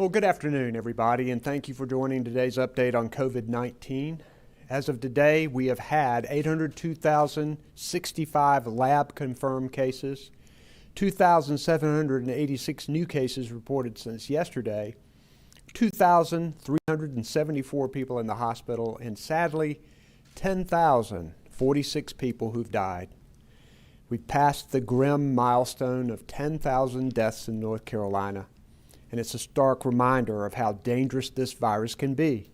Well, good afternoon, everybody, and thank you for joining today's update on COVID-19. As of today, we have had 802,065 lab-confirmed cases, 2,786 new cases reported since yesterday, 2,374 people in the hospital, and sadly, 10,046 people who've died. We've passed the grim milestone of 10,000 deaths in North Carolina, and it's a stark reminder of how dangerous this virus can be.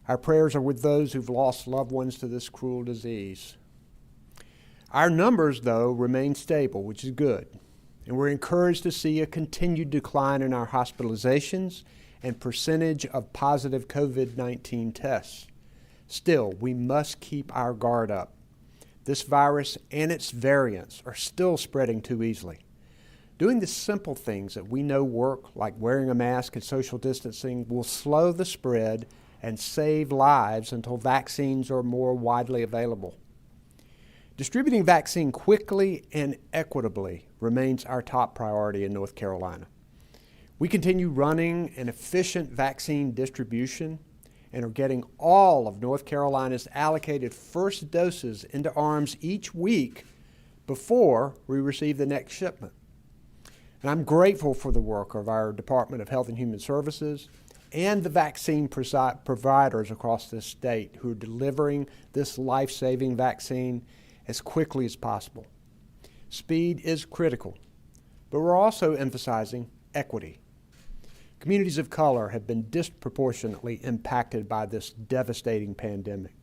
Our prayers are with those who've lost loved ones to this cruel disease. Our numbers, though, remain stable, which is good, and we're encouraged to see a continued decline in our hospitalizations and percentage of positive COVID-19 tests. Still, we must keep our guard up. This virus and its variants are still spreading too easily. Doing the simple things that we know work, like wearing a mask and social distancing, will slow the spread and save lives until vaccines are more widely available. Distributing vaccine quickly and equitably remains our top priority in North Carolina. We continue running an efficient vaccine distribution and are getting all of North Carolina's allocated first doses into arms each week before we receive the next shipment. And I'm grateful for the work of our Department of Health and Human Services and the vaccine providers across this state who are delivering this life-saving vaccine as quickly as possible. Speed is critical, but we're also emphasizing equity. Communities of color have been disproportionately impacted by this devastating pandemic,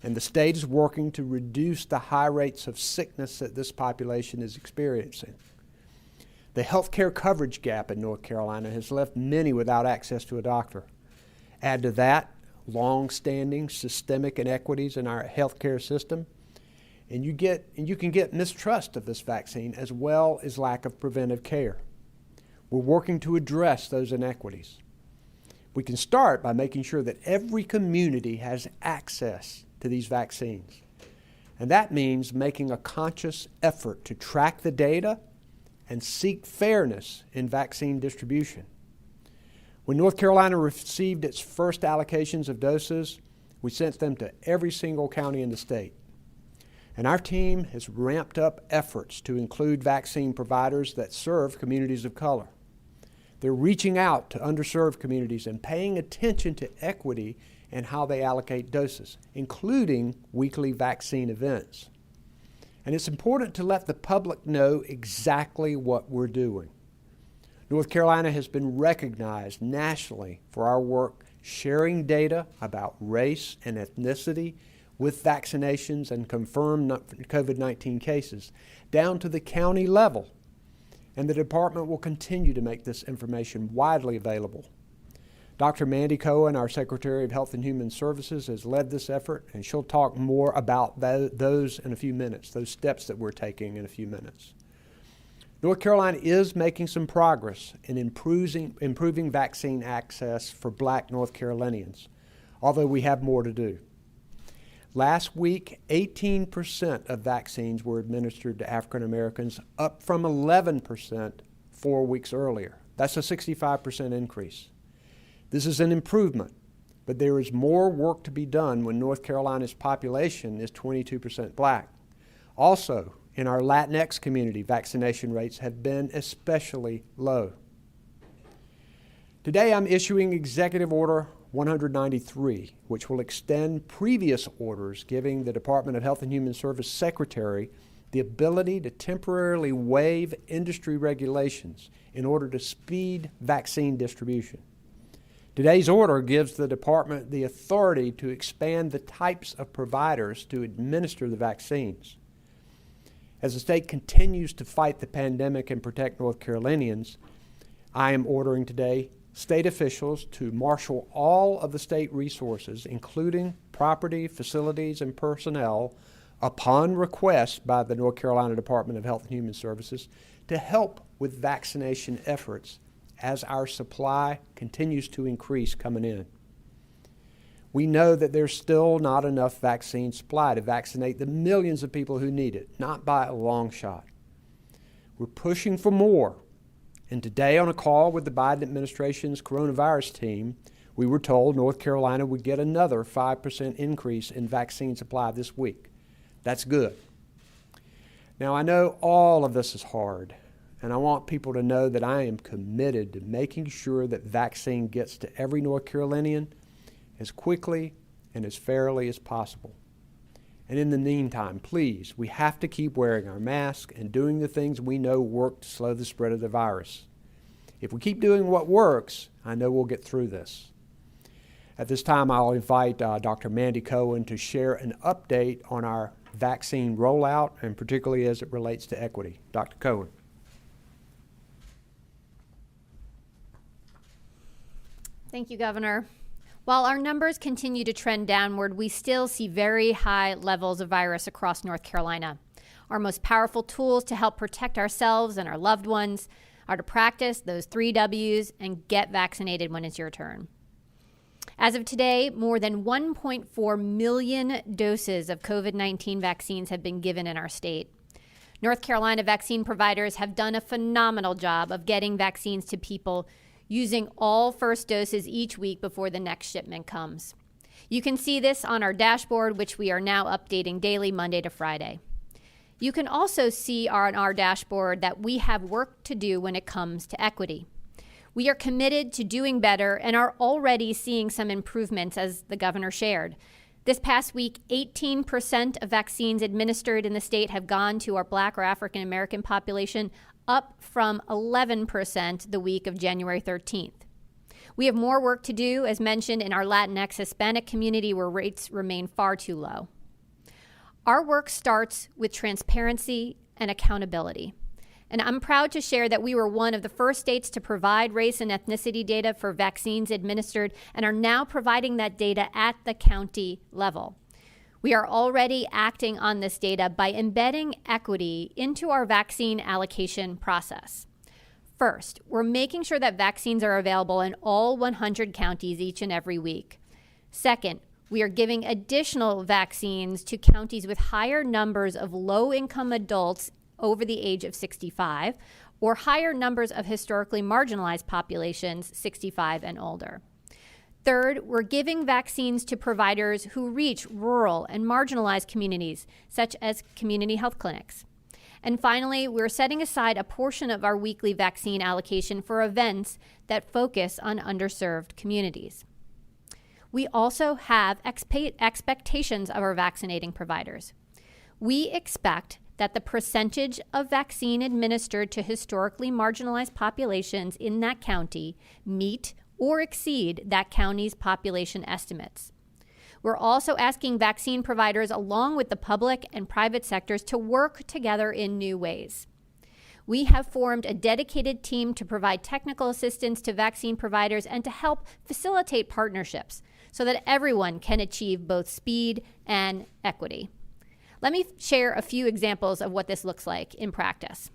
and the state is working to reduce the high rates of sickness that this population is experiencing. The health care coverage gap in North Carolina has left many without access to a doctor. Add to that long-standing systemic inequities in our health care system, and you can get mistrust of this vaccine as well as lack of preventive care. We're working to address those inequities. We can start by making sure that every community has access to these vaccines. And that means making a conscious effort to track the data and seek fairness in vaccine distribution. When North Carolina received its first allocations of doses, we sent them to every single county in the state. And our team has ramped up efforts to include vaccine providers that serve communities of color. They're reaching out to underserved communities and paying attention to equity and how they allocate doses, including weekly vaccine events. And it's important to let the public know exactly what we're doing. North Carolina has been recognized nationally for our work sharing data about race and ethnicity with vaccinations and confirmed COVID-19 cases down to the county level. And the department will continue to make this information widely available. Dr. Mandy Cohen, our Secretary of Health and Human Services, has led this effort, and she'll talk more about those in a few minutes, those steps that we're taking in a few minutes. North Carolina is making some progress in improving vaccine access for Black North Carolinians, although we have more to do. Last week, 18% of vaccines were administered to African Americans, up from 11% 4 weeks earlier. That's a 65% increase. This is an improvement, but there is more work to be done when North Carolina's population is 22% Black. Also, in our Latinx community, vaccination rates have been especially low. Today, I'm issuing Executive Order 193, which will extend previous orders giving the Department of Health and Human Services Secretary the ability to temporarily waive industry regulations in order to speed vaccine distribution. Today's order gives the department the authority to expand the types of providers to administer the vaccines. As the state continues to fight the pandemic and protect North Carolinians, I am ordering today state officials to marshal all of the state resources, including property, facilities, and personnel, upon request by the North Carolina Department of Health and Human Services, to help with vaccination efforts as our supply continues to increase coming in. We know that there's still not enough vaccine supply to vaccinate the millions of people who need it, not by a long shot. We're pushing for more, And today, on a call with the Biden administration's coronavirus team, we were told North Carolina would get another 5% increase in vaccine supply this week. That's good. Now, I know all of this is hard, and I want people to know that I am committed to making sure that vaccine gets to every North Carolinian as quickly and as fairly as possible. And in the meantime, please, we have to keep wearing our mask and doing the things we know work to slow the spread of the virus. If we keep doing what works, I know we'll get through this. At this time, I'll invite Dr. Mandy Cohen to share an update on our vaccine rollout, and particularly as it relates to equity. Dr. Cohen. Thank you, Governor. While our numbers continue to trend downward, we still see very high levels of virus across North Carolina. Our most powerful tools to help protect ourselves and our loved ones are to practice those 3 W's and get vaccinated when it's your turn. As of today, more than 1.4 million doses of COVID-19 vaccines have been given in our state. North Carolina vaccine providers have done a phenomenal job of getting vaccines to people using all first doses each week before the next shipment comes. You can see this on our dashboard, which we are now updating daily, Monday to Friday. You can also see on our dashboard that we have work to do when it comes to equity. We are committed to doing better and are already seeing some improvements, as the governor shared. This past week, 18% of vaccines administered in the state have gone to our Black or African American population, up from 11% the week of January 13th. We have more work to do, as mentioned, in our Latinx Hispanic community, where rates remain far too low. Our work starts with transparency and accountability. And I'm proud to share that we were one of the first states to provide race and ethnicity data for vaccines administered and are now providing that data at the county level. We are already acting on this data by embedding equity into our vaccine allocation process. First, we're making sure that vaccines are available in all 100 counties each and every week. Second, we are giving additional vaccines to counties with higher numbers of low-income adults over the age of 65 or higher numbers of historically marginalized populations 65 and older. Third, we're giving vaccines to providers who reach rural and marginalized communities, such as community health clinics. And finally, we're setting aside a portion of our weekly vaccine allocation for events that focus on underserved communities. We also have expectations of our vaccinating providers. We expect that the percentage of vaccine administered to historically marginalized populations in that county meet or exceed that county's population estimates. We're also asking vaccine providers, along with the public and private sectors, to work together in new ways. We have formed a dedicated team to provide technical assistance to vaccine providers and to help facilitate partnerships so that everyone can achieve both speed and equity. Let me share a few examples of what this looks like in practice.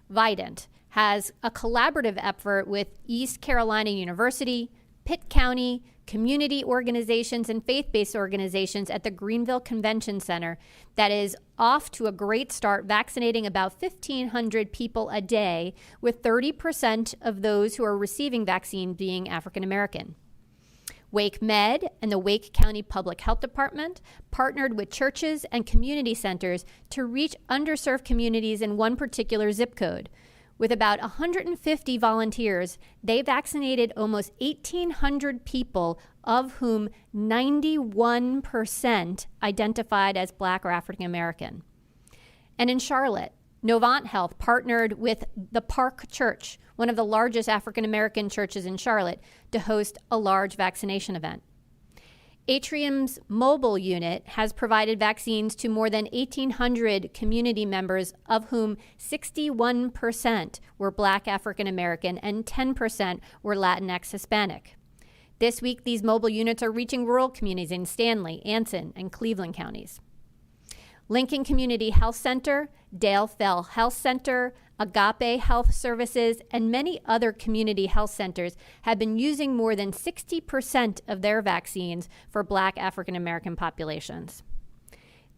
Vidant has a collaborative effort with East Carolina University, Pitt County, community organizations, and faith-based organizations at the Greenville Convention Center that is off to a great start, vaccinating about 1,500 people a day, with 30% of those who are receiving vaccine being African American. Wake Med and the Wake County Public Health Department partnered with churches and community centers to reach underserved communities in one particular zip code. With about 150 volunteers, they vaccinated almost 1,800 people, of whom 91% identified as Black or African American. And in Charlotte, Novant Health partnered with the Park Church, one of the largest African American churches in Charlotte, to host a large vaccination event. Atrium's mobile unit has provided vaccines to more than 1,800 community members, of whom 61% were Black African American and 10% were Latinx Hispanic. This week, these mobile units are reaching rural communities in Stanley, Anson, and Cleveland counties. Lincoln Community Health Center, Dale Fell Health Center, Agape Health Services, and many other community health centers have been using more than 60% of their vaccines for Black African American populations.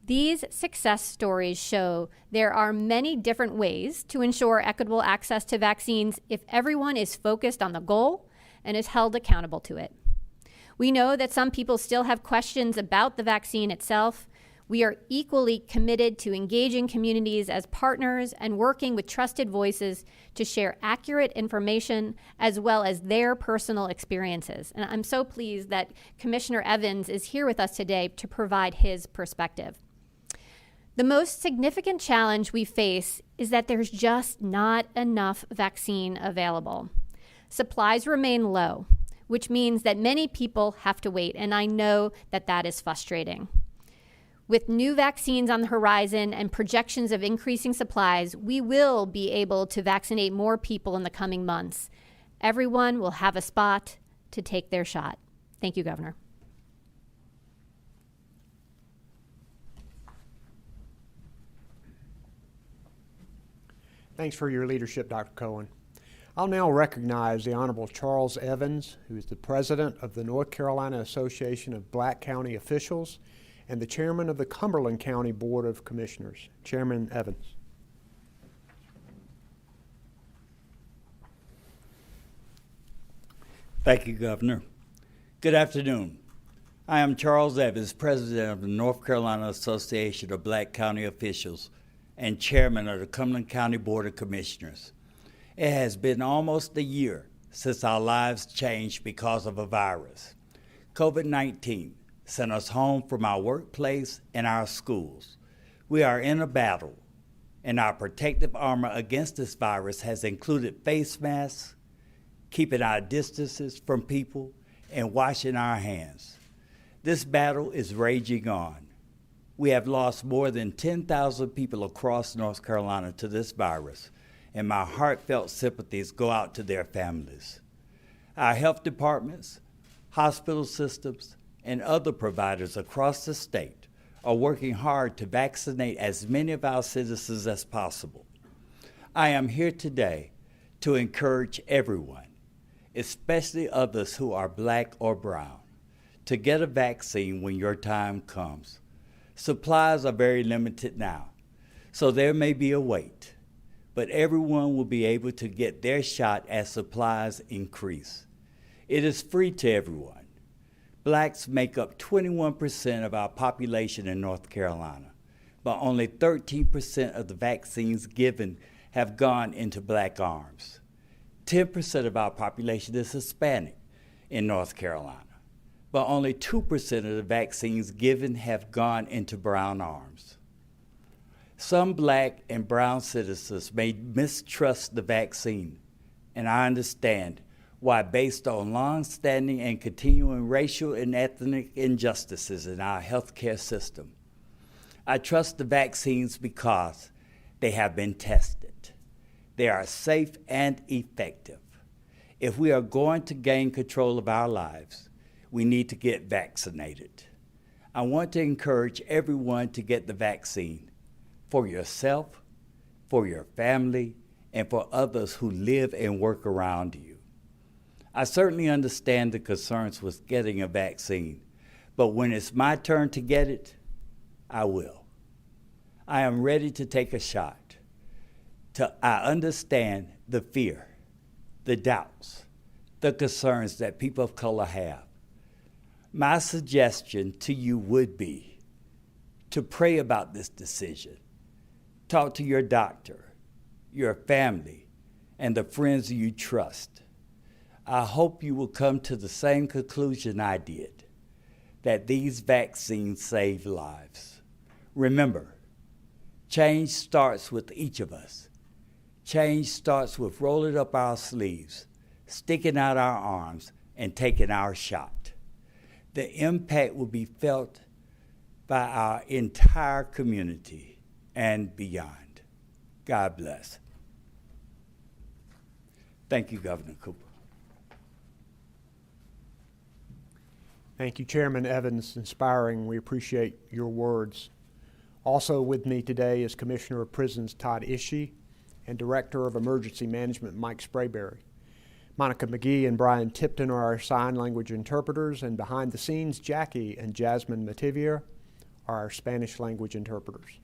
These success stories show there are many different ways to ensure equitable access to vaccines if everyone is focused on the goal and is held accountable to it. We know that some people still have questions about the vaccine itself. We are equally committed to engaging communities as partners and working with trusted voices to share accurate information as well as their personal experiences. And I'm so pleased that Commissioner Evans is here with us today to provide his perspective. The most significant challenge we face is that there's just not enough vaccine available. Supplies remain low, which means that many people have to wait, and I know that that is frustrating. With new vaccines on the horizon and projections of increasing supplies, we will be able to vaccinate more people in the coming months. Everyone will have a spot to take their shot. Thank you, Governor. Thanks for your leadership, Dr. Cohen. I'll now recognize the Honorable Charles Evans, who is the President of the North Carolina Association of Black County Officials and the Chairman of the Cumberland County Board of Commissioners. Chairman Evans. Thank you, Governor. Good afternoon. I am Charles Evans, President of the North Carolina Association of Black County Officials and Chairman of the Cumberland County Board of Commissioners. It has been almost a year since our lives changed because of a virus. COVID-19 sent us home from our workplace and our schools. We are in a battle, and our protective armor against this virus has included face masks, keeping our distances from people, and washing our hands. This battle is raging on. We have lost more than 10,000 people across North Carolina to this virus, and my heartfelt sympathies go out to their families. Our health departments, hospital systems, and other providers across the state are working hard to vaccinate as many of our citizens as possible. I am here today to encourage everyone, especially others who are black or brown, to get a vaccine when your time comes. Supplies are very limited now, so there may be a wait, but everyone will be able to get their shot as supplies increase. It is free to everyone. Blacks make up 21% of our population in North Carolina, but only 13% of the vaccines given have gone into black arms. 10% of our population is Hispanic in North Carolina, but only 2% of the vaccines given have gone into brown arms. Some black and brown citizens may mistrust the vaccine, and I understand why, based on long-standing and continuing racial and ethnic injustices in our healthcare system. I trust the vaccines because they have been tested. They are safe and effective. If we are going to gain control of our lives, we need to get vaccinated. I want to encourage everyone to get the vaccine for yourself, for your family, and for others who live and work around you. I certainly understand the concerns with getting a vaccine, but when it's my turn to get it, I will. I am ready to take a shot. I understand the fear, the doubts, the concerns that people of color have. My suggestion to you would be to pray about this decision. Talk to your doctor, your family, and the friends you trust. I hope you will come to the same conclusion I did, that these vaccines save lives. Remember, change starts with each of us. Change starts with rolling up our sleeves, sticking out our arms, and taking our shot. The impact will be felt by our entire community and beyond. God bless. Thank you, Governor Cooper. Thank you, Chairman Evans. Inspiring. We appreciate your words. Also with me today is Commissioner of Prisons Todd Ishii and Director of Emergency Management Mike Sprayberry. Monica McGee and Brian Tipton are our sign language interpreters, and behind the scenes, Jackie and Jasmine Mativier our Spanish language interpreters.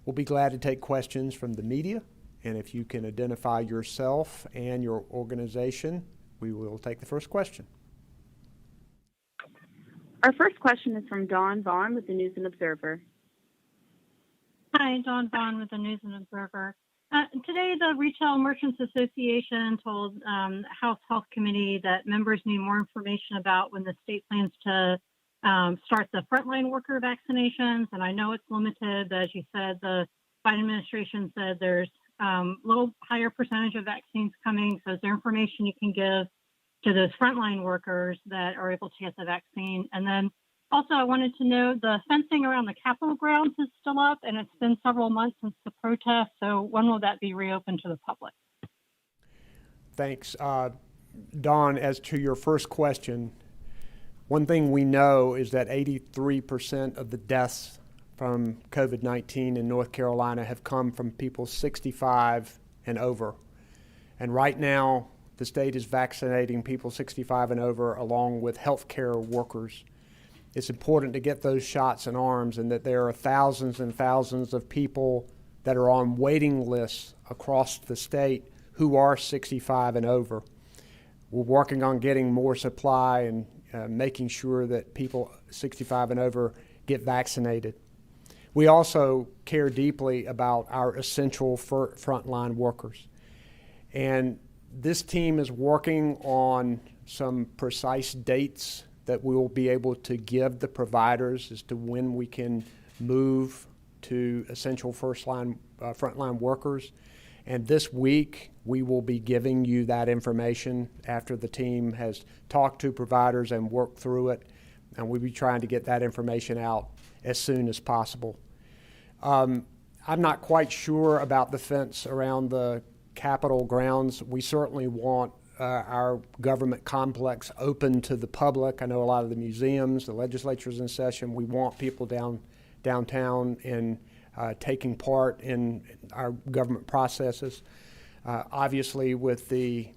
We'll be glad to take questions from the media, and if you can identify yourself and your organization, we will take the first question. Our first question is from Dawn Vaughn with the News and Observer. Hi, Dawn Vaughn with the News and Observer. Today, the Retail Merchants Association told House Health Committee that members need more information about when the state plans to start the frontline worker vaccinations. And I know it's limited, but as you said, the Biden administration said there's a little higher percentage of vaccines coming. So is there information you can give to those frontline workers that are able to get the vaccine? And then also, I wanted to know the fencing around the Capitol grounds is still up, and it's been several months since the protest. So when will that be reopened to the public? Thanks. Dawn, as to your first question, one thing we know is that 83% of the deaths from COVID-19 in North Carolina have come from people 65 and over. And right now, the state is vaccinating people 65 and over along with healthcare workers. It's important to get those shots in arms, and that there are thousands and thousands of people that are on waiting lists across the state who are 65 and over. We're working on getting more supply and making sure that people 65 and over get vaccinated. We also care deeply about our essential frontline workers. And this team is working on some precise dates that we will be able to give the providers as to when we can move to essential frontline workers. And this week, we will be giving you that information after the team has talked to providers and worked through it. And we'll be trying to get that information out as soon as possible. I'm not quite sure about the fence around the Capitol grounds. We certainly want our government complex open to the public. I know a lot of the museums, the legislature's in session. We want people downtown and taking part in our government processes. Obviously, with the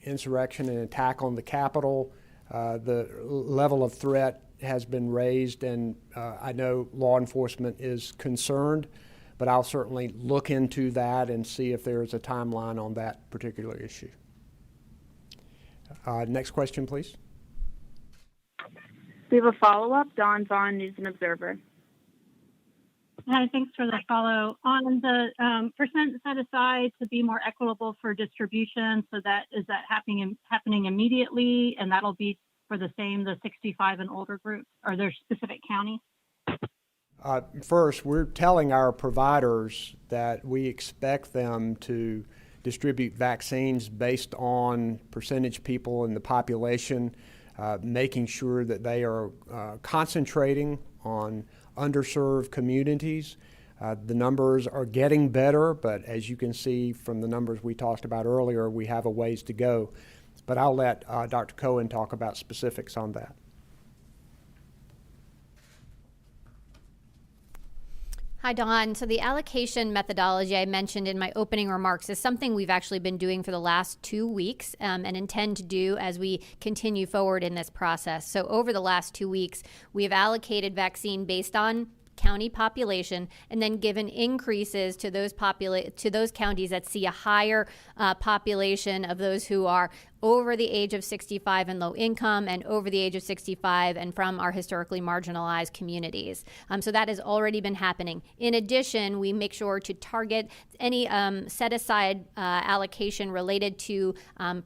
insurrection and attack on the Capitol, the level of threat has been raised, and I know law enforcement is concerned, but I'll certainly look into that and see if there is a timeline on that particular issue. Next question, please. We have a follow-up, Dawn Vaughn, News and Observer. Hi, thanks for the follow. On the percent set aside to be more equitable for distribution, so is that happening immediately, and that'll be for the 65 and older groups? Are there specific counties? First, we're telling our providers that we expect them to distribute vaccines based on percentage people in the population, making sure that they are concentrating on underserved communities. The numbers are getting better, but as you can see from the numbers we talked about earlier, we have a ways to go. But I'll let Dr. Cohen talk about specifics on that. Hi, Dawn. So the allocation methodology I mentioned in my opening remarks is something we've actually been doing for the last 2 weeks and intend to do as we continue forward in this process. So over the last 2 weeks, we have allocated vaccine based on county population and then given increases to those counties that see a higher population of those who are over the age of 65 and low income, and over the age of 65 and from our historically marginalized communities. So that has already been happening. In addition, we make sure to target any set aside allocation related to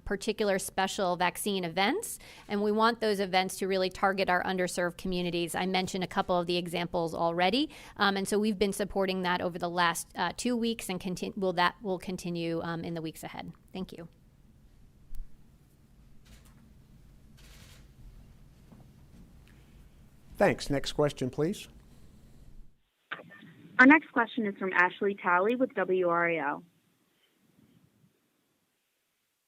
particular special vaccine events, and we want those events to really target our underserved communities. I mentioned a couple of the examples already, and so we've been supporting that over the last 2 weeks, and that will continue in the weeks ahead. Thank you. Thanks. Next question, please. Our next question is from Ashley Talley with WRAL.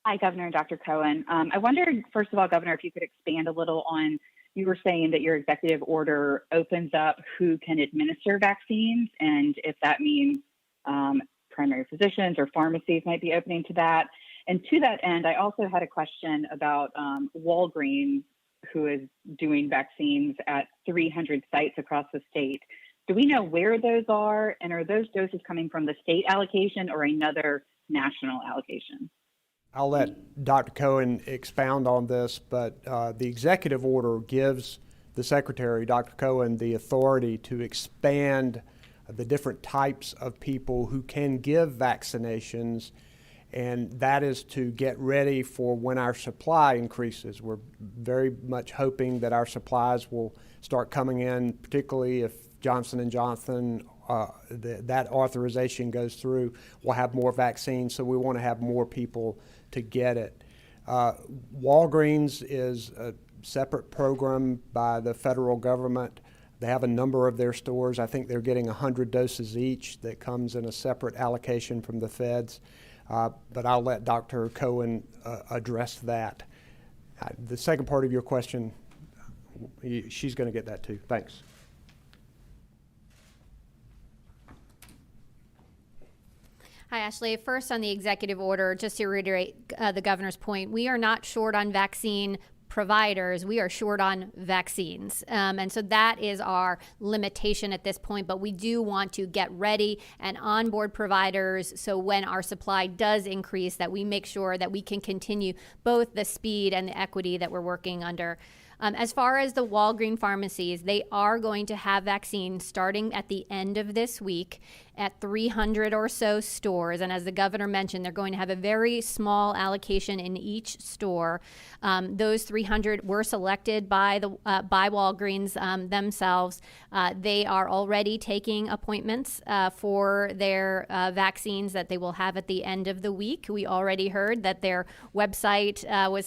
Hi, Governor and Dr. Cohen. I wondered, first of all, Governor, if you could expand a little on, you were saying that your executive order opens up who can administer vaccines, and if that means primary physicians or pharmacies might be opening to that. And to that end, I also had a question about Walgreens who is doing vaccines at 300 sites across the state. Do we know where those are, and are those doses coming from the state allocation or another national allocation? I'll let Dr. Cohen expound on this, but the executive order gives the Secretary, Dr. Cohen, the authority to expand the different types of people who can give vaccinations, and that is to get ready for when our supply increases. We're very much hoping that our supplies will start coming in, particularly if Johnson & Johnson, that authorization goes through, we'll have more vaccines, so we want to have more people to get it. Walgreens is a separate program by the federal government. They have a number of their stores. I think they're getting 100 doses each that comes in a separate allocation from the feds. But I'll let Dr. Cohen address that. The second part of your question, she's going to get that too. Thanks. Hi, Ashley. First, on the executive order, just to reiterate the governor's point, we are not short on vaccine providers, we are short on vaccines. And so that is our limitation at this point, but we do want to get ready and onboard providers so when our supply does increase that we make sure that we can continue both the speed and the equity that we're working under. As far as the Walgreens pharmacies, they are going to have vaccines starting at the end of this week at 300 or so stores. And as the governor mentioned, they're going to have a very small allocation in each store. Those 300 were selected by Walgreens themselves. They are already taking appointments for their vaccines that they will have at the end of the week. We already heard that their website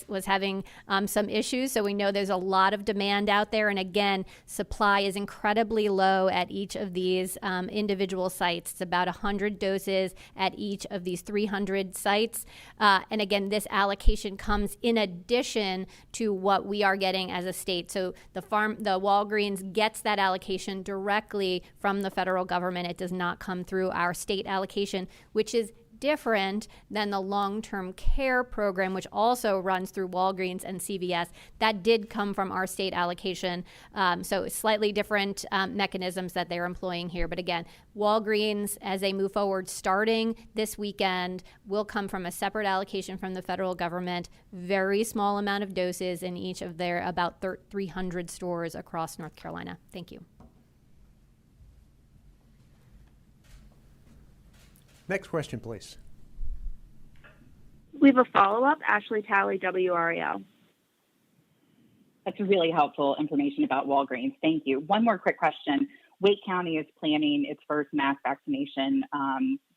was having some issues, so we know there's a lot of demand out there. And again, supply is incredibly low at each of these individual sites. It's about 100 doses at each of these 300 sites. And again, this allocation comes in addition to what we are getting as a state. So the Walgreens gets that allocation directly from the federal government. It does not come through our state allocation, which is different than the long-term care program, which also runs through Walgreens and CVS. That did come from our state allocation. So slightly different mechanisms that they're employing here. But again, Walgreens, as they move forward, starting this weekend, will come from a separate allocation from the federal government, very small amount of doses in each of their about 300 stores across North Carolina. Thank you. Next question, please. We have a follow-up. Ashley Talley, WRAL. That's really helpful information about Walgreens. Thank you. One more quick question. Wake County is planning its first mass vaccination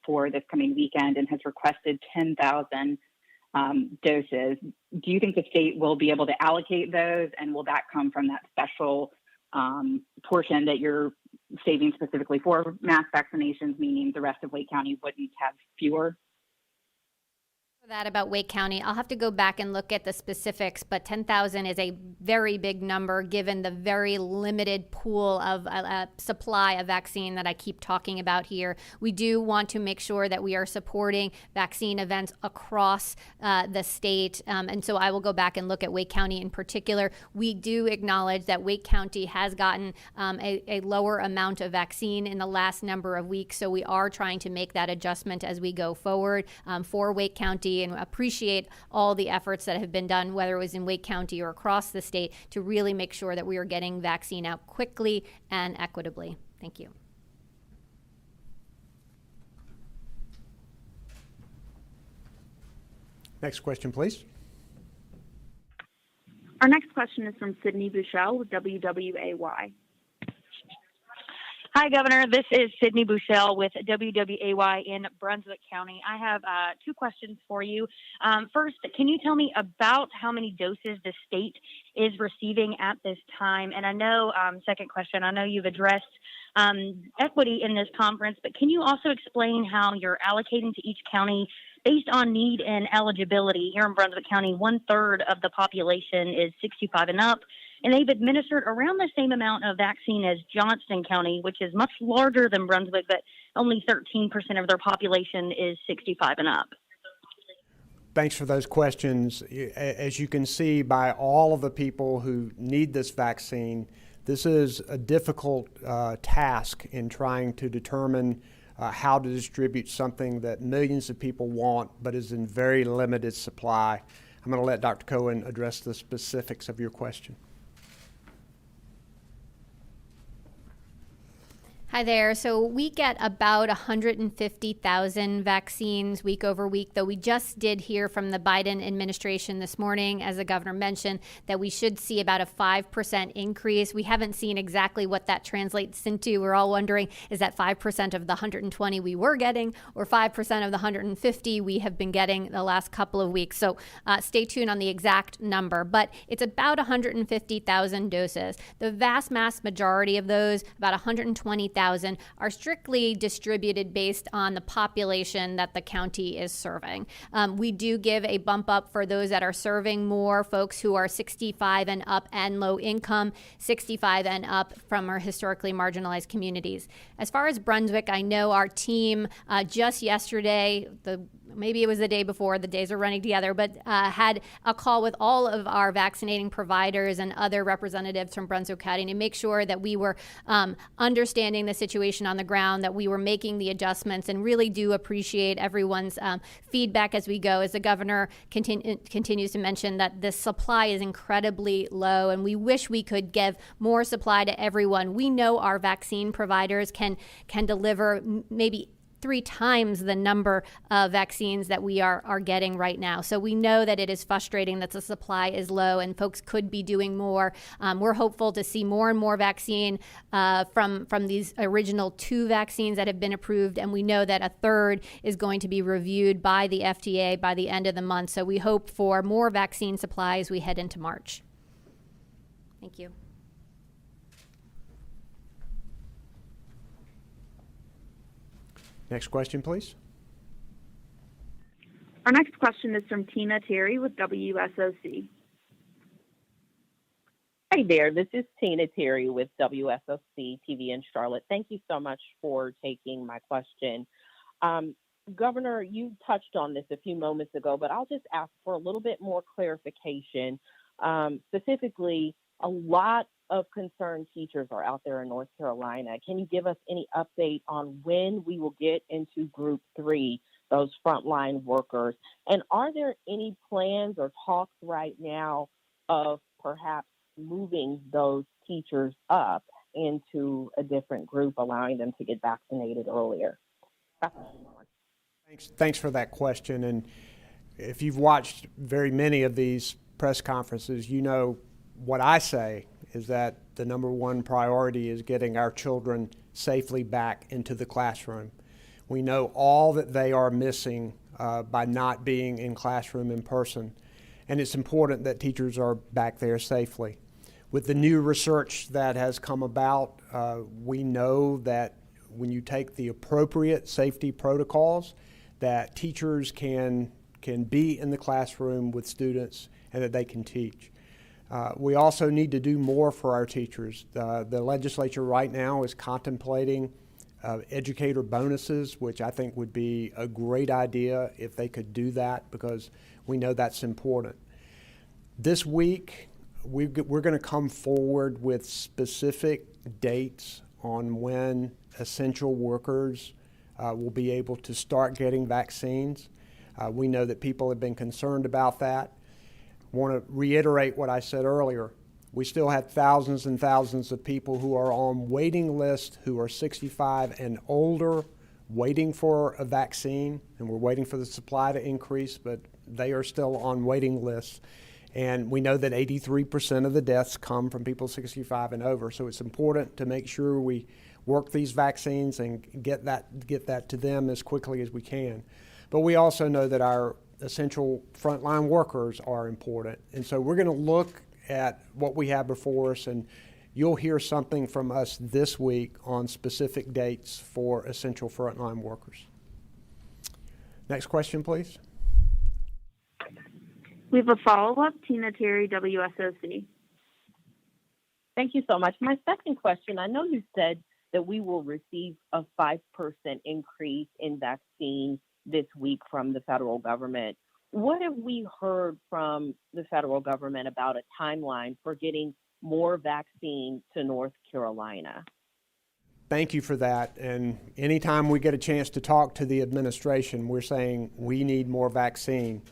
for this coming weekend and has requested 10,000 doses. Do you think the state will be able to allocate those, and will that come from that special portion that you're saving specifically for mass vaccinations, meaning the rest of Wake County wouldn't have fewer? That about Wake County, I'll have to go back and look at the specifics, but 10,000 is a very big number given the very limited pool of supply of vaccine that I keep talking about here. We do want to make sure that we are supporting vaccine events across the state, and so I will go back and look at Wake County in particular. We do acknowledge that Wake County has gotten a lower amount of vaccine in the last number of weeks, so we are trying to make that adjustment as we go forward for Wake County, and appreciate all the efforts that have been done, whether it was in Wake County or across the state, to really make sure that we are getting vaccine out quickly and equitably. Thank you. Next question, please. Our next question is from Sydney Bushell with WWAY. Hi, Governor. This is Sydney Bushell with WWAY in Brunswick County. I have two questions for you. First, can you tell me about how many doses the state is receiving at this time? And I know, second question, I know you've addressed equity in this conference, but can you also explain how you're allocating to each county based on need and eligibility? Here in Brunswick County, 1/3 of the population is 65 and up, and they've administered around the same amount of vaccine as Johnston County, which is much larger than Brunswick, but only 13% of their population is 65 and up. thanks for those questions. As you can see by all of the people who need this vaccine, this is a difficult task in trying to determine how to distribute something that millions of people want but is in very limited supply. I'm going to let Dr. Cohen address the specifics of your question. Hi there. So we get about 150,000 vaccines week over week, though we just did hear from the Biden administration this morning, as the governor mentioned, that we should see about a 5% increase. We haven't seen exactly what that translates into. We're all wondering, is that 5% of the 120 we were getting or 5% of the 150 we have been getting the last couple of weeks? So stay tuned on the exact number, but it's about 150,000 doses. The vast majority of those, about 120,000, are strictly distributed based on the population that the county is serving. We do give a bump up for those that are serving more folks who are 65 and up and low income, 65 and up from our historically marginalized communities. As far as Brunswick, I know our team just yesterday, maybe it was the day before, the days are running together, but had a call with all of our vaccinating providers and other representatives from Brunswick County to make sure that we were understanding the situation on the ground, that we were making the adjustments, and really do appreciate everyone's feedback as we go. As the governor continues to mention that the supply is incredibly low, and we wish we could give more supply to everyone. We know our vaccine providers can deliver maybe 3 times the number of vaccines that we are getting right now. So we know that it is frustrating that the supply is low and folks could be doing more. We're hopeful to see more and more vaccine from these original 2 vaccines that have been approved, and we know that a third is going to be reviewed by the FDA by the end of the month. So we hope for more vaccine supply as we head into March. Thank you. Next question, please. Our next question is from Tina Terry with WSOC. Hi there, this is Tina Terry with WSOC TV in Charlotte. Thank you so much for taking my question. Governor, you touched on this a few moments ago, but I'll just ask for a little bit more clarification. Specifically, a lot of concerned teachers are out there in North Carolina. Can you give us any update on when we will get into Group 3, those frontline workers? And are there any plans or talks right now of perhaps moving those teachers up into a different group, allowing them to get vaccinated earlier? Thanks for that question. And if you've watched very many of these press conferences, you know what I say is that the number one priority is getting our children safely back into the classroom. We know all that they are missing by not being in classroom in person, and it's important that teachers are back there safely. With the new research that has come about, we know that when you take the appropriate safety protocols, that teachers can be in the classroom with students and that they can teach. We also need to do more for our teachers. The legislature right now is contemplating educator bonuses, which I think would be a great idea if they could do that, because we know that's important. This week, we're going to come forward with specific dates on when essential workers will be able to start getting vaccines. We know that people have been concerned about that. I want to reiterate what I said earlier. We still have thousands and thousands of people who are on waiting lists who are 65 and older, waiting for a vaccine, and we're waiting for the supply to increase, but they are still on waiting lists. And we know that 83% of the deaths come from people 65 and over. So it's important to make sure we work these vaccines and get that to them as quickly as we can. But we also know that our essential frontline workers are important. And so we're going to look at what we have before us, and you'll hear something from us this week on specific dates for essential frontline workers. Next question, please. We have a follow-up, Tina Terry, WSOC. Thank you so much. My second question, I know you said that we will receive a 5% increase in vaccines this week from the federal government. What have we heard from the federal government about a timeline for getting more vaccine to North Carolina? Thank you for that. And anytime we get a chance to talk to the administration, we're saying we need more vaccine.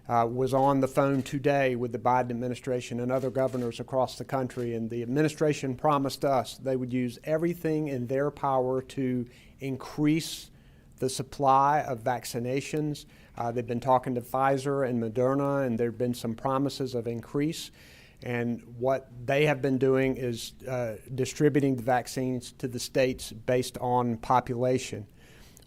Was on the phone today with the Biden administration and other governors across the country, and the administration promised us they would use everything in their power to increase the supply of vaccinations. They've been talking to Pfizer and Moderna, and there have been some promises of increase. And what they have been doing is distributing the vaccines to the states based on population.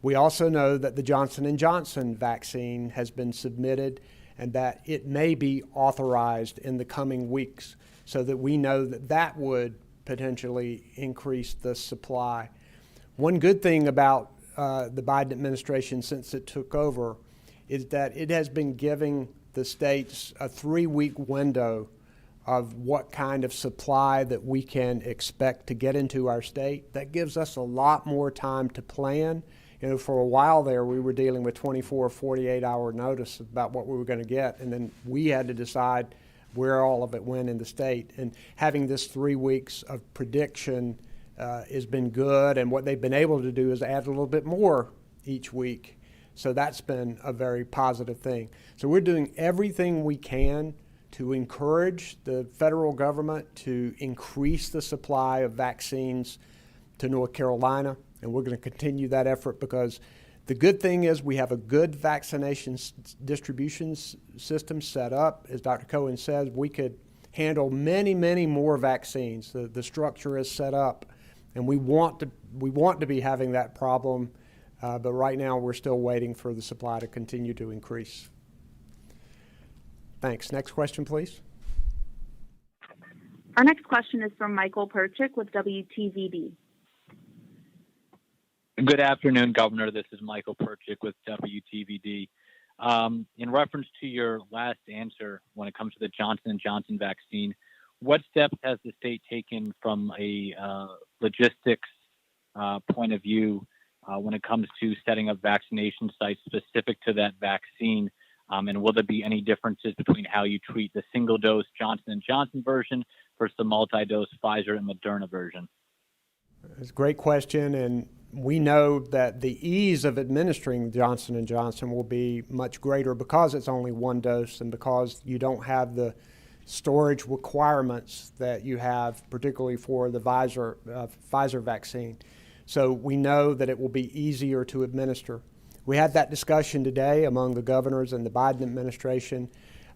We also know that the Johnson & Johnson vaccine has been submitted and that it may be authorized in the coming weeks, so that we know that that would potentially increase the supply. One good thing about the Biden administration since it took over is that it has been giving the states a 3-week window of what kind of supply that we can expect to get into our state. That gives us a lot more time to plan. You know, for a while there, we were dealing with 24 or 48-hour notice about what we were going to get, and then we had to decide where all of it went in the state. And having this 3 weeks of prediction has been good, and what they've been able to do is add a little bit more each week. So that's been a very positive thing. So we're doing everything we can to encourage the federal government to increase the supply of vaccines to North Carolina. And we're going to continue that effort, because the good thing is we have a good vaccination distribution system set up. As Dr. Cohen says, we could handle many, many more vaccines. The structure is set up, and we want to be having that problem, but right now we're still waiting for the supply to continue to increase. Thanks. Next question, please. Our next question is from Michael Perchik with WTVD. Good afternoon, Governor. This is Michael Perchik with WTVD. In reference to your last answer, when it comes to the Johnson & Johnson vaccine, what steps has the state taken from a logistics point of view when it comes to setting up vaccination sites specific to that vaccine? And will there be any differences between how you treat the single-dose Johnson & Johnson version versus the multi-dose Pfizer and Moderna version? It's a great question, and we know that the ease of administering Johnson & Johnson will be much greater because it's only one dose and because you don't have the storage requirements that you have, particularly for the Pfizer vaccine. So we know that it will be easier to administer. We had that discussion today among the governors and the Biden administration.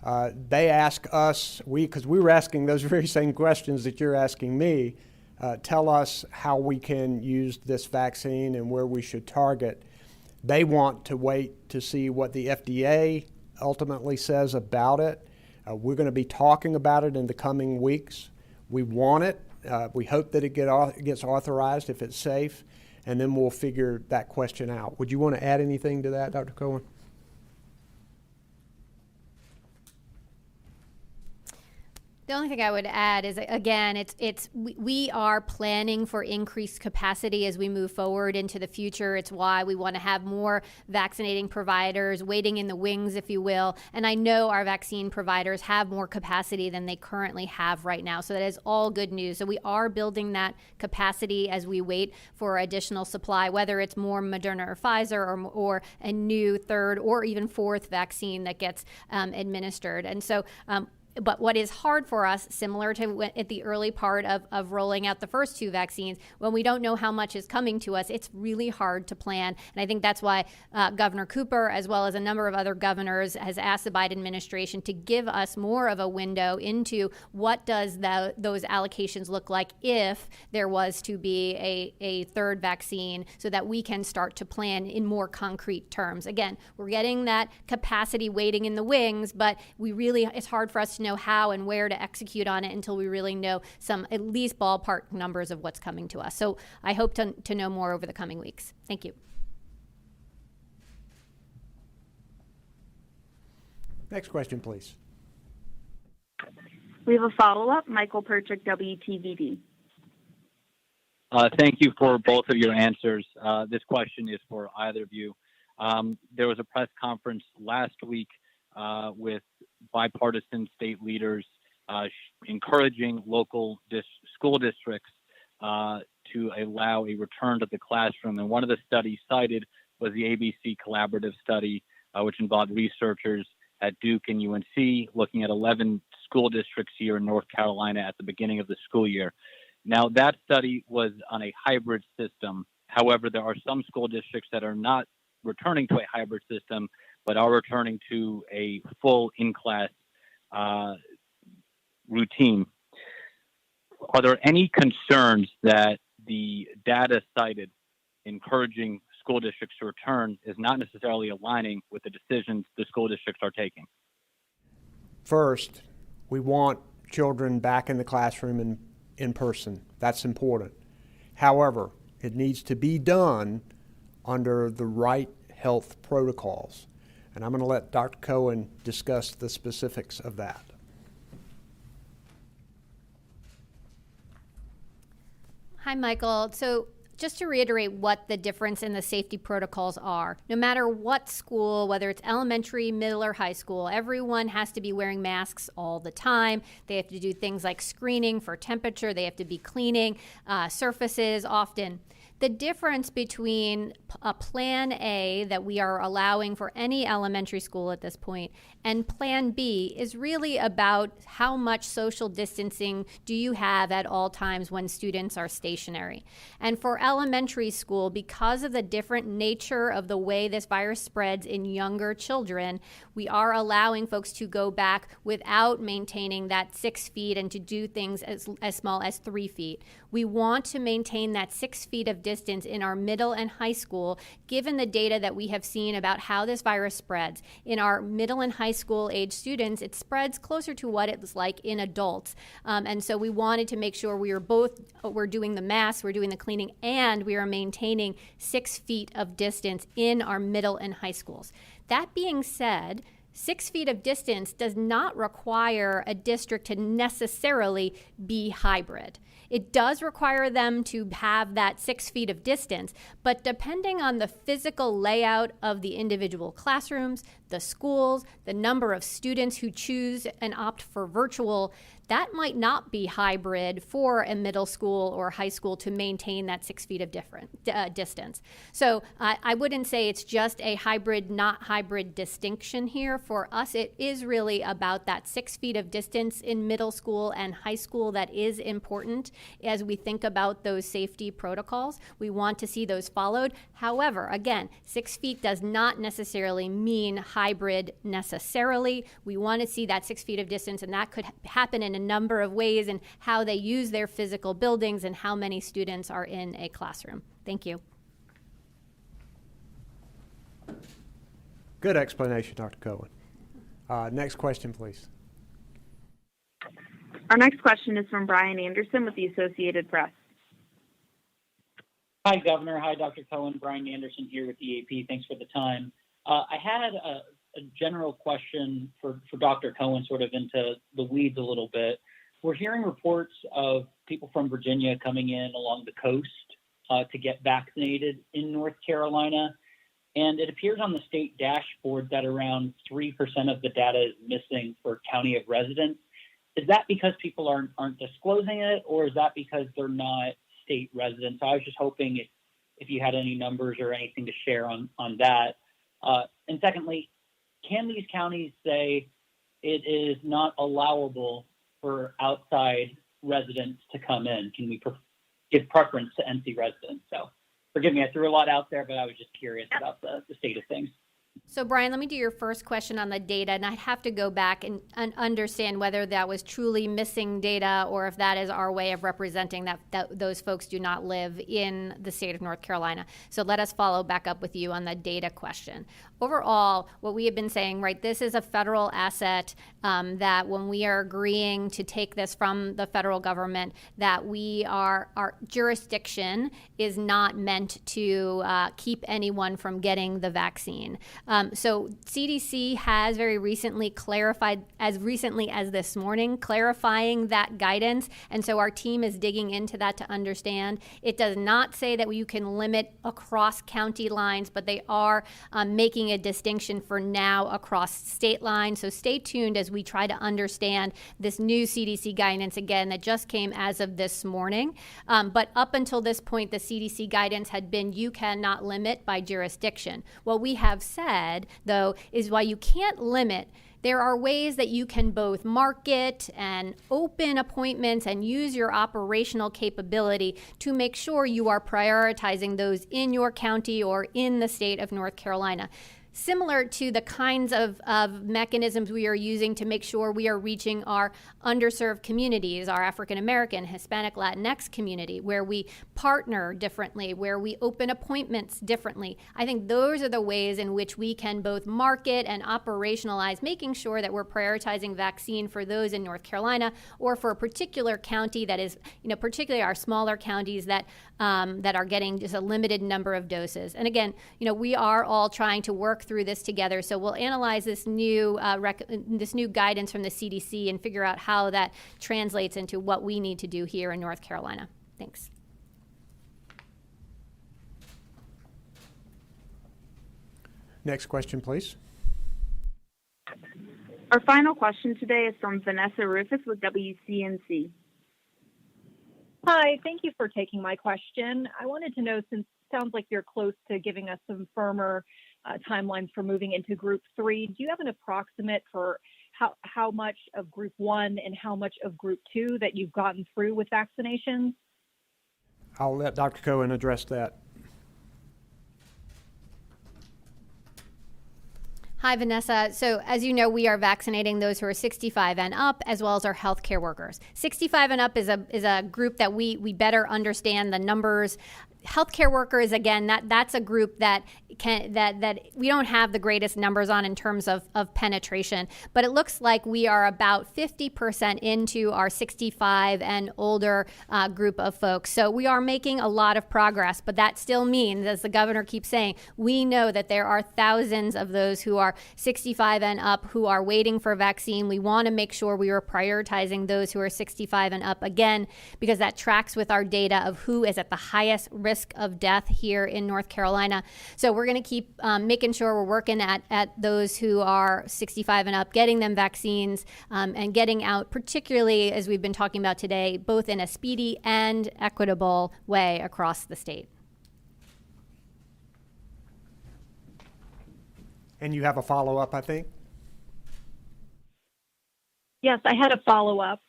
They ask us, because we were asking those very same questions that you're asking me, tell us how we can use this vaccine and where we should target. They want to wait to see what the FDA ultimately says about it. We're going to be talking about it in the coming weeks. We want it. We hope that it gets authorized if it's safe, and then we'll figure that question out. Would you want to add anything to that, Dr. Cohen? The only thing I would add is, again, we are planning for increased capacity as we move forward into the future. It's why we want to have more vaccinating providers waiting in the wings, if you will. And I know our vaccine providers have more capacity than they currently have right now. So that is all good news. So we are building that capacity as we wait for additional supply, whether it's more Moderna or Pfizer or a new third or even fourth vaccine that gets administered. And so but what is hard for us, similar to at the early part of rolling out the first two vaccines, when we don't know how much is coming to us, it's really hard to plan. And I think that's why Governor Cooper, as well as a number of other governors, has asked the Biden administration to give us more of a window into what does those allocations look like if there was to be a third vaccine, so that we can start to plan in more concrete terms. Again, we're getting that capacity waiting in the wings, but it's hard for us to know how and where to execute on it until we really know some at least ballpark numbers of what's coming to us. So I hope to know more over the coming weeks. Thank you. Next question, please. We have a follow-up. Michael Perchik, WTVD. Thank you for both of your answers. This question is for either of you. There was a press conference last week with bipartisan state leaders encouraging local school districts to allow a return to the classroom. And one of the studies cited was the ABC Collaborative Study, which involved researchers at Duke and UNC looking at 11 school districts here in North Carolina at the beginning of the school year. Now, that study was on a hybrid system. However, there are some school districts that are not returning to a hybrid system, but are returning to a full in-class routine. Are there any concerns that the data cited encouraging school districts to return is not necessarily aligning with the decisions the school districts are taking? First, we want children back in the classroom and in person. That's important. However, it needs to be done under the right health protocols. And I'm going to let Dr. Cohen discuss the specifics of that. Hi, Michael. So just to reiterate what the difference in the safety protocols are, no matter what school, whether it's elementary, middle, or high school, everyone has to be wearing masks all the time. They have to do things like screening for temperature. They have to be cleaning surfaces often. The difference between a Plan A that we are allowing for any elementary school at this point and Plan B is really about how much social distancing do you have at all times when students are stationary. And for elementary school, because of the different nature of the way this virus spreads in younger children, we are allowing folks to go back without maintaining that 6 feet and to do things as small as 3 feet. We want to maintain that 6 feet of distance in our middle and high school, given the data that we have seen about how this virus spreads. In our middle and high school age students, it spreads closer to what it's like in adults. And so we wanted to make sure we're doing the masks, we're doing the cleaning, and we are maintaining 6 feet of distance in our middle and high schools. That being said, 6 feet of distance does not require a district to necessarily be hybrid. It does require them to have that 6 feet of distance, but depending on the physical layout of the individual classrooms, the schools, the number of students who choose and opt for virtual, that might not be hybrid for a middle school or high school to maintain that 6 feet of distance. So I wouldn't say it's just a hybrid, not hybrid distinction here. For us, it is really about that 6 feet of distance in middle school and high school that is important as we think about those safety protocols. We want to see those followed. However, again, 6 feet does not necessarily mean hybrid necessarily. We want to see that 6 feet of distance, and that could happen in a number of ways in how they use their physical buildings and how many students are in a classroom. Thank you. Good explanation, Dr. Cohen. Next question, please. Our next question is from Brian Anderson with the Associated Press. Hi, Governor. Hi, Dr. Cohen. Brian Anderson here with EAP. Thanks for the time. I had a general question for Dr. Cohen, sort of into the weeds a little bit. We're hearing reports of people from Virginia coming in along the coast to get vaccinated in North Carolina. And it appears on the state dashboard that around 3% of the data is missing for county of residence. Is that because people aren't disclosing it, or is that because they're not state residents? So I was just hoping if you had any numbers or anything to share on that. And secondly, can these counties say it is not allowable for outside residents to come in? Can we give preference to NC residents? So forgive me, I threw a lot out there, but I was just curious about the state of things. So Brian, let me do your first question on the data, and I'd have to go back and understand whether that was truly missing data or if that is our way of representing that those folks do not live in the state of North Carolina. So let us follow back up with you on the data question. Overall, what we have been saying, right, this is a federal asset that when we are agreeing to take this from the federal government, that our jurisdiction is not meant to keep anyone from getting the vaccine. So CDC has very recently clarified, as recently as this morning, clarifying that guidance. And so our team is digging into that to understand. It does not say that you can limit across county lines, but they are making a distinction for now across state lines. So stay tuned as we try to understand this new CDC guidance, again, that just came as of this morning. But up until this point, the CDC guidance had been you cannot limit by jurisdiction. What we have said, though, is while you can't limit, there are ways that you can both market and open appointments and use your operational capability to make sure you are prioritizing those in your county or in the state of North Carolina. Similar to the kinds of mechanisms we are using to make sure we are reaching our underserved communities, our African American, Hispanic, Latinx community, where we partner differently, where we open appointments differently. I think those are the ways in which we can both market and operationalize, making sure that we're prioritizing vaccine for those in North Carolina or for a particular county that is, particularly our smaller counties that are getting just a limited number of doses. And again, we are all trying to work through this together. So we'll analyze this new guidance from the CDC and figure out how that translates into what we need to do here in North Carolina. Thanks. Next question, please. Our final question today is from Vanessa Rufus with WCNC. Hi, thank you for taking my question. I wanted to know, since it sounds like you're close to giving us some firmer timelines for moving into Group 3, do you have an approximate for how much of Group 1 and how much of Group 2 that you've gotten through with vaccinations? I'll let Dr. Cohen address that. Hi, Vanessa. So as you know, we are vaccinating those who are 65 and up, as well as our healthcare workers. 65 and up is a group that we better understand the numbers. Healthcare workers, again, that's a group that we don't have the greatest numbers on in terms of penetration, but it looks like we are about 50% into our 65 and older group of folks. So we are making a lot of progress, but that still means, as the governor keeps saying, we know that there are thousands of those who are 65 and up who are waiting for a vaccine. We want to make sure we are prioritizing those who are 65 and up, again, because that tracks with our data of who is at the highest risk of death here in North Carolina. So we're going to keep making sure we're working at those who are 65 and up, getting them vaccines and getting out, particularly as we've been talking about today, both in a speedy and equitable way across the state. And you have a follow-up, I think? Yes, I had a follow-up.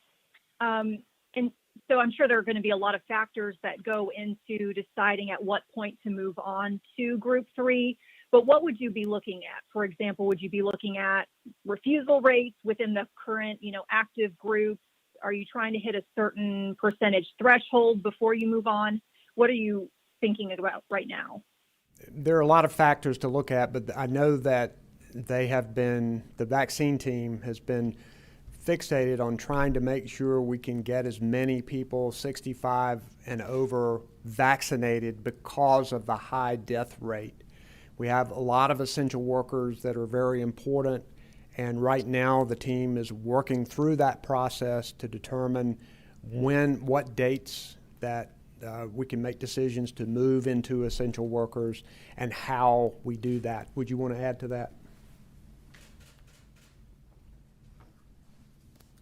And so I'm sure there are going to be a lot of factors that go into deciding at what point to move on to Group 3. But what would you be looking at? For example, would you be looking at refusal rates within the current, active groups? Are you trying to hit a certain percentage threshold before you move on? What are you thinking about right now? There are a lot of factors to look at, but I know that the vaccine team has been fixated on trying to make sure we can get as many people 65 and over vaccinated because of the high death rate. We have a lot of essential workers that are very important, and right now the team is working through that process to determine what dates that we can make decisions to move into essential workers and how we do that. Would you want to add to that?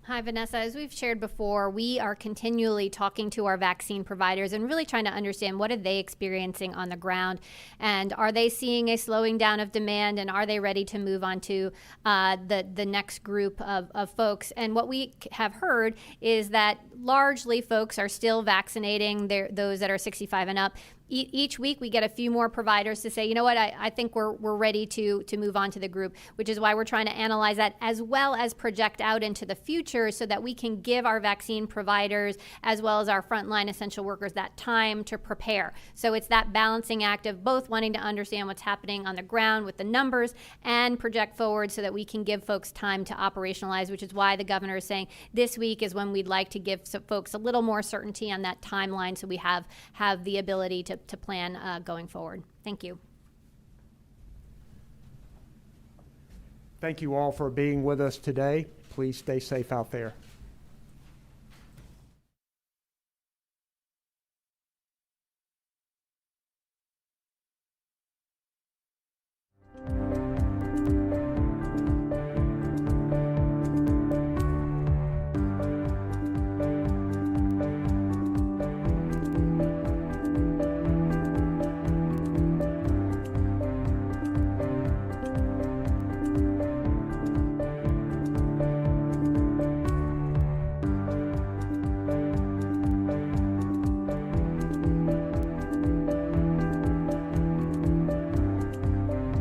Hi, Vanessa. As we've shared before, we are continually talking to our vaccine providers and really trying to understand what are they experiencing on the ground, and are they seeing a slowing down of demand, and are they ready to move on to the next group of folks. And what we have heard is that largely folks are still vaccinating those that are 65 and up. Each week we get a few more providers to say, you know what, I think we're ready to move on to the group, which is why we're trying to analyze that as well as project out into the future so that we can give our vaccine providers as well as our frontline essential workers that time to prepare. So it's that balancing act of both wanting to understand what's happening on the ground with the numbers and project forward so that we can give folks time to operationalize, which is why the governor is saying this week is when we'd like to give folks a little more certainty on that timeline so we have the ability to plan going forward. Thank you. Thank you all for being with us today. Please stay safe out there.